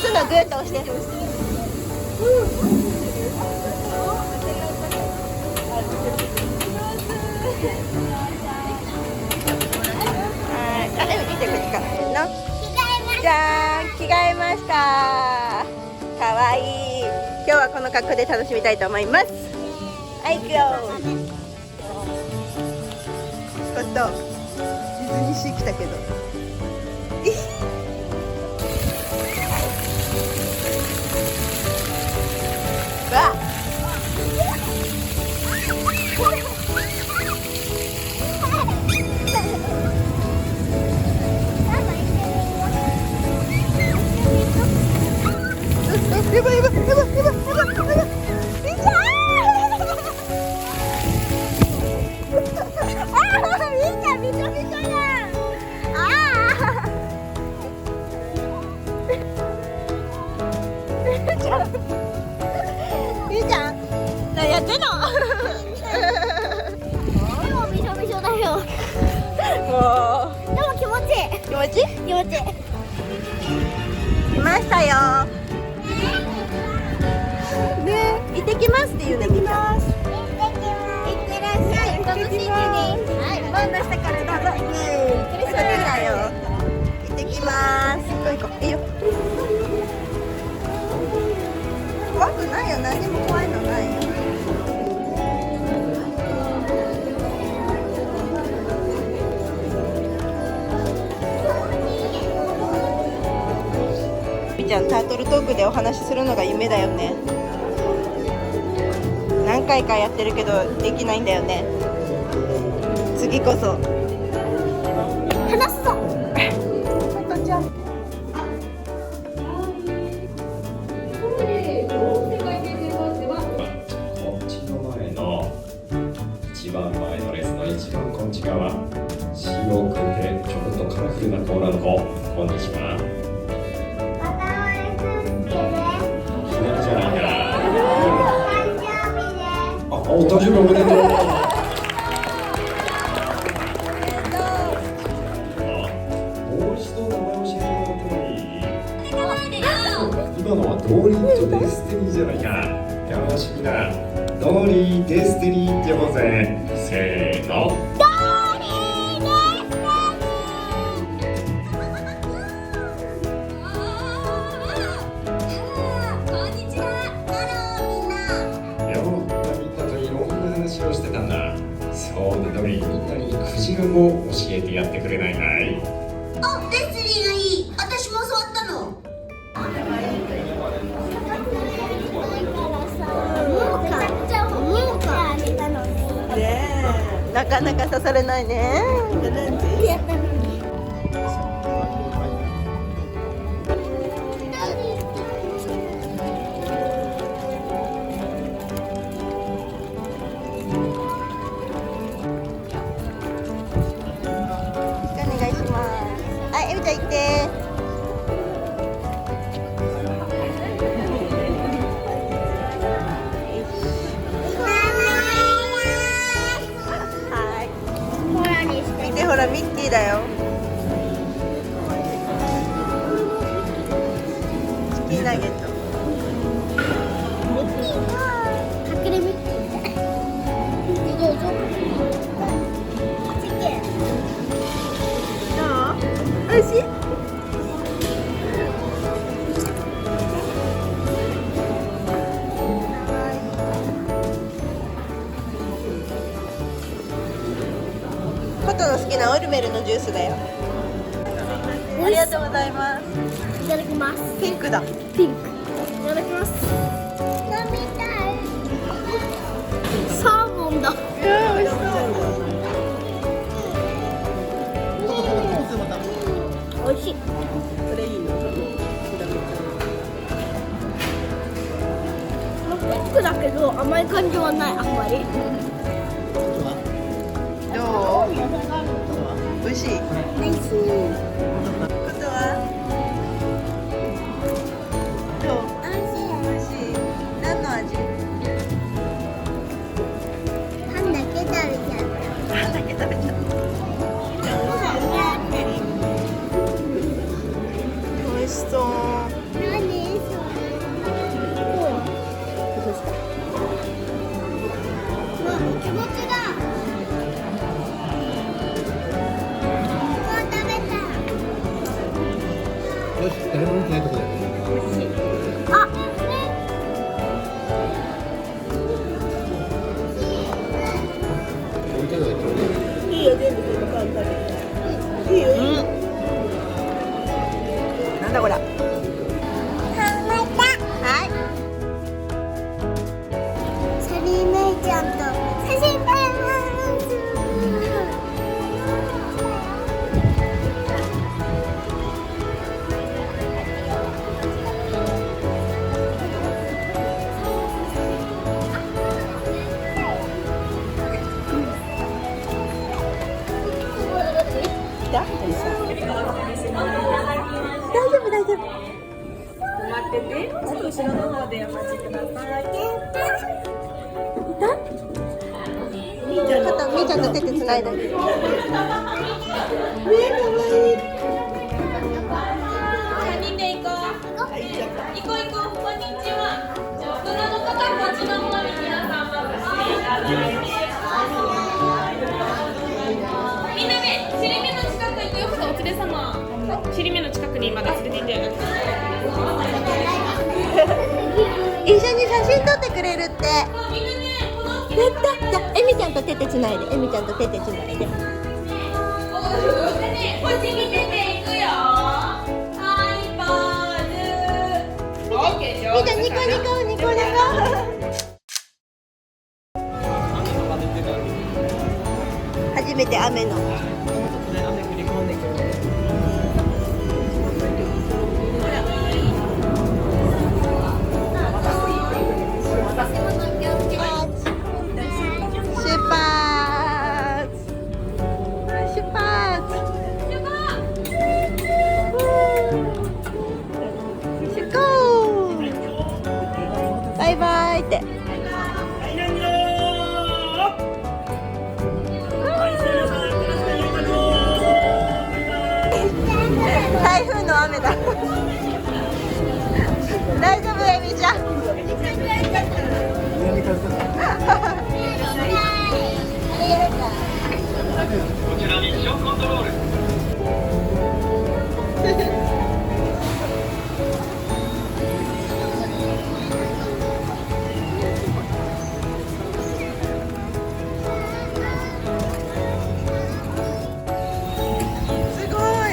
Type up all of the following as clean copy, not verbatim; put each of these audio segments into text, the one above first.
すのグーッと押して。はい、あ、見てこっちかの。じゃーん、着替えました。かわいい。今日はこの格好で楽しみたいと思います。はい、行くよ。ちょっとディズニーシー来たけど。わっ。やばいやばいやばいやばいやばいやばい。みーちゃん、何やってんの？もうびしょびしょだよ。もうでも気持ちいい。気持ちいい？気持ちいい。来ましたよ。ね、行ってきますって言うね。行ってきます。いってらっしゃい。楽しんでね。はい、バンダしたからどうぞ。イエーイ。こっちだよ。行ってきます。行こう行こう。いいよ。怖くないよ。何も怖いのないよ。みーちゃん、タートルトークでお話しするのが夢だよね。何回かやってるけどできないんだよね。次こそ話すぞ。トトちゃん。一番前の列の一番こっち側、白くてちょっとカラフルなコーラの子、こんにちは。ひなじゃないか。あ、お誕生日おめでとう。もう一度名前教えてもらってもいい？今のはドーリーとデスティニーじゃないか。楽しみだ。ドーリー、デスティニーって呼ぼうぜ。せーの。ようみんなといろんな話をしてたんだ。そうだ、ドーリー、みんなにクジラ語を教えてやってくれないかい？あ、デスティニーがいい。私も教わったの。なかなか刺されないね。お願いします。はい、エミちゃん行って。見て、ほらミッキーだよ。チキンナゲット。隠れミッキーみたい。どうぞ。チキン。どう？美味しい？コトの好きなオルメルのジュースだよ。ありがとうございます。いただきます。ピンクだ。ピンク。いただきます。飲みたい。サーモンだ。いやー、美味しそう。美味しい。それいいの。ピンクだけど甘い感じはない、あんまり。どう？美味しい。美味しい。ことは？どう？美味しい。何の味？パンだけ食べちゃった。パンだけ食べちゃった。美味しそう。何？餅だ。もう食べた。よし、誰も見てないとこだよね。あ、置いてないとね。いいよ、全部そのパン食べて。いいよ、いいよ。なんだこら。はい。サリーメイちゃんと写真撮ります。来た？大丈夫、大丈夫。待ってて、ちょっと後ろの方でお待ちください。ちょっとみーちゃんと手つないで。かわいい。3人で行こう。行こう行こう。こんにちは。大人の方こっちの方に皆さんまずしていただいて。みんなで尻目の近く行くよ。お連れ様。尻目の近くにまだ連れて行ってやる。一緒に写真撮ってくれるって。みんなね、このやった。じゃあ、えみちゃんと手つないで。えみちゃんと手つないで。こっち見てていくよ。はい、ポーズ。オッケー、みーちゃん、ニコニコ、ニコニコ。初めて雨の。バイバイって。台風の雨だ。大丈夫、えみちゃん。こちらミッションコントロール。すごい。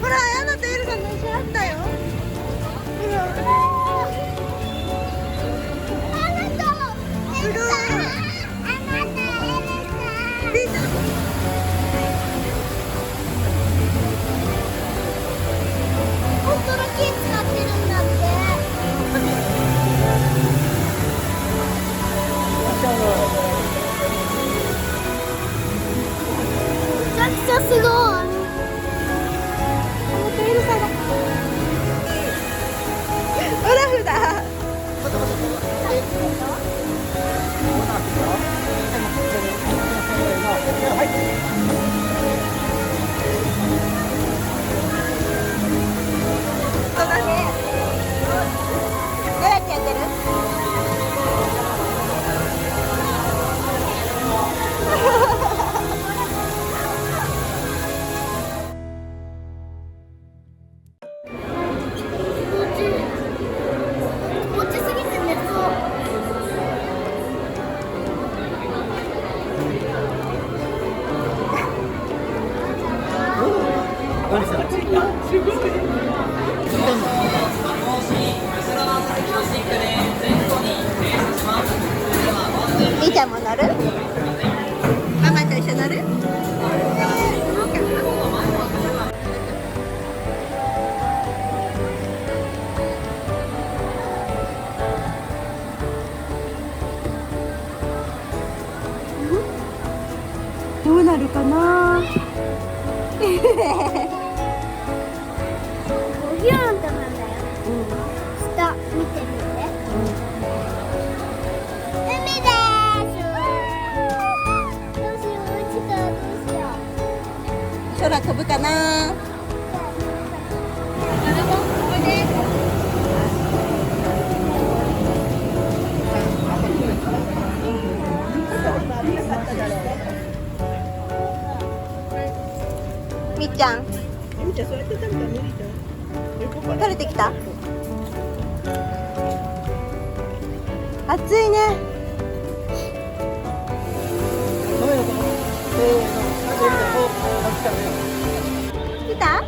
ほら、アヤのテールが乗せ合ったよ。ほら。すごい。みんな。本当の木使ってるんだって。めちゃくちゃすごい。オラフだ。そうだね。どうやってやってる？落ちすぎて寝そう。何さ。みーちゃんも乗る？ママと一緒乗る？どうなるかな。おひょんとなんだよ。下見てみて。海です。どうしよう、落ちたらどうしよう。空飛ぶかな。ちゃん。垂れてきた。暑いね。来た？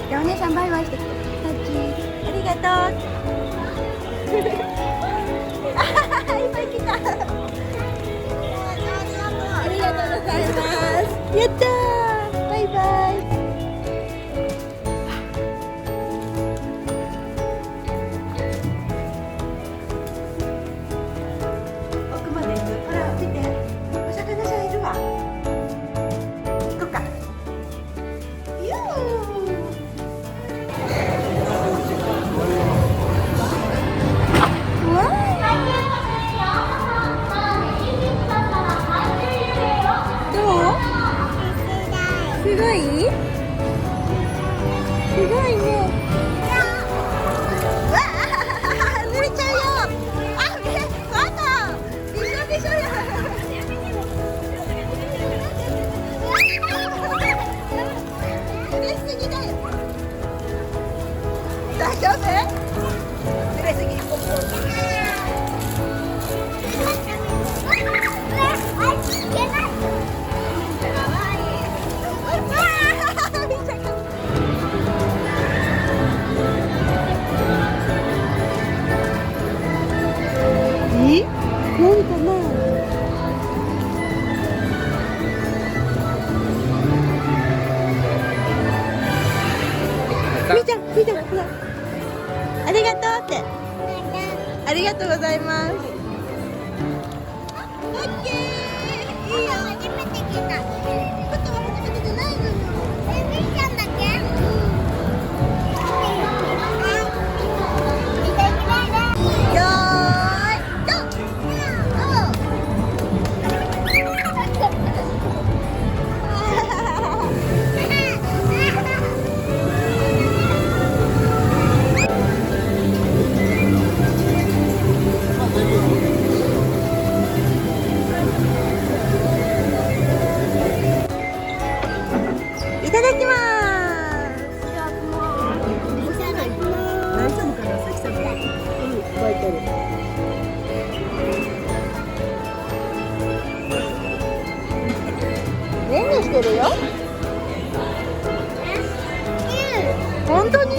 じゃあお姉さんバイバイしてきて。タッチ。ありがとう。いっぱい来た。ありがとうございます。やったー。バイバイ。奥まで行く。ほら見て。お魚さんいるわ。行こうか。ゆー。すごい？すごいね。わあ、濡れちゃうよ。あ、びしょびしょや。濡れすぎだよ。大丈夫？濡れすぎ。何かな。みーちゃん、ほら。ありがとうって。ありがとうございます。オッケー。いいよ。初めて来た。ことは初めてじゃないのよ。みーちゃんだけ？よーい、ドン。いただきます。大丈夫かな、さきさん。沸いてる。ねんねしてるよ。本当に？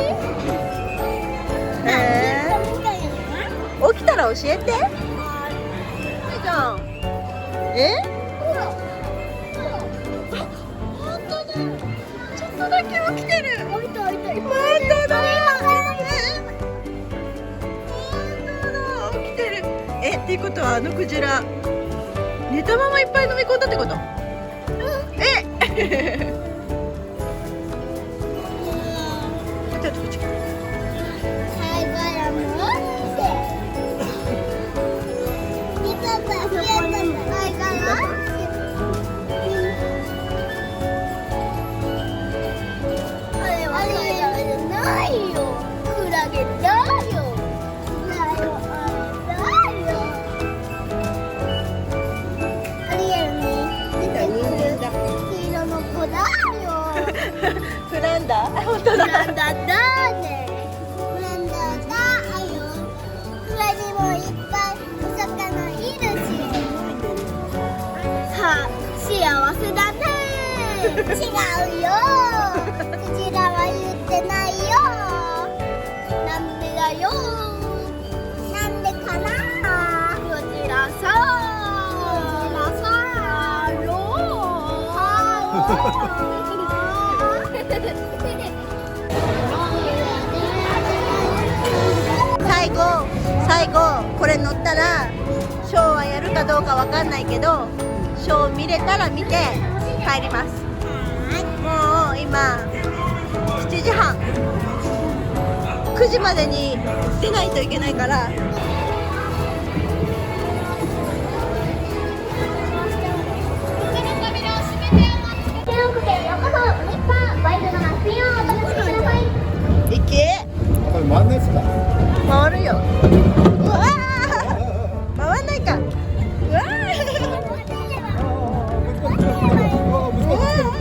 起きたら教えて。じゃん。本当だ。ちょっとだけ起きてる。本当だ。本当だ、起きてる。っていうことはあのクジラ寝たままいっぱい飲み込んだってこと？ちょっとこっち。フランダー、本当だ。フランダーだね。フランダーだよ。上にもいっぱいお魚いるし。さあ、幸せだね。違うよ。クジラは言ってないよ。なんでだよ。なんでかな。クジラさん。最後これ乗ったらショーはやるかどうかわかんないけど、ショー見れたら見て帰ります。もう今7時半、9時までに出ないといけないから。行け。これ回んないですか？回るよ。うわー、回んないか。うわー。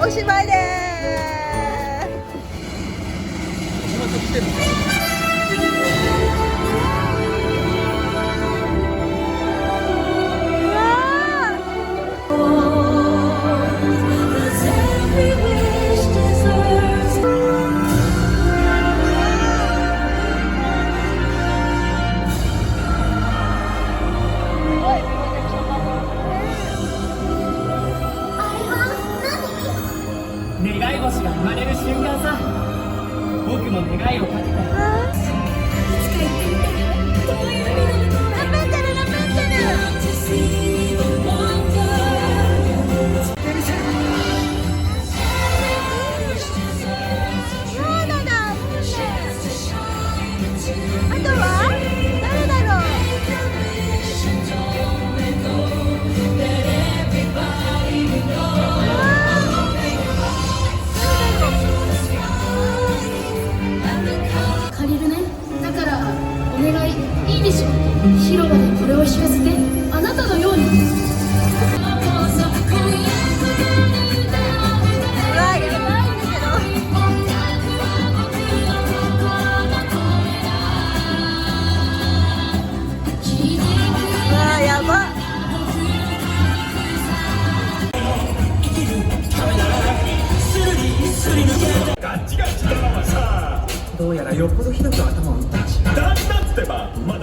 おしまいです願い星が生まれる瞬間さ。僕も願いをかけたよ。借りるね。だからお願い、いいでしょ。広場でこれを弾かせて、あなたのように。やばっ。ガチガチだなさ。どうやらよっぽどひどく頭を打ったらしい。だんだってば、ま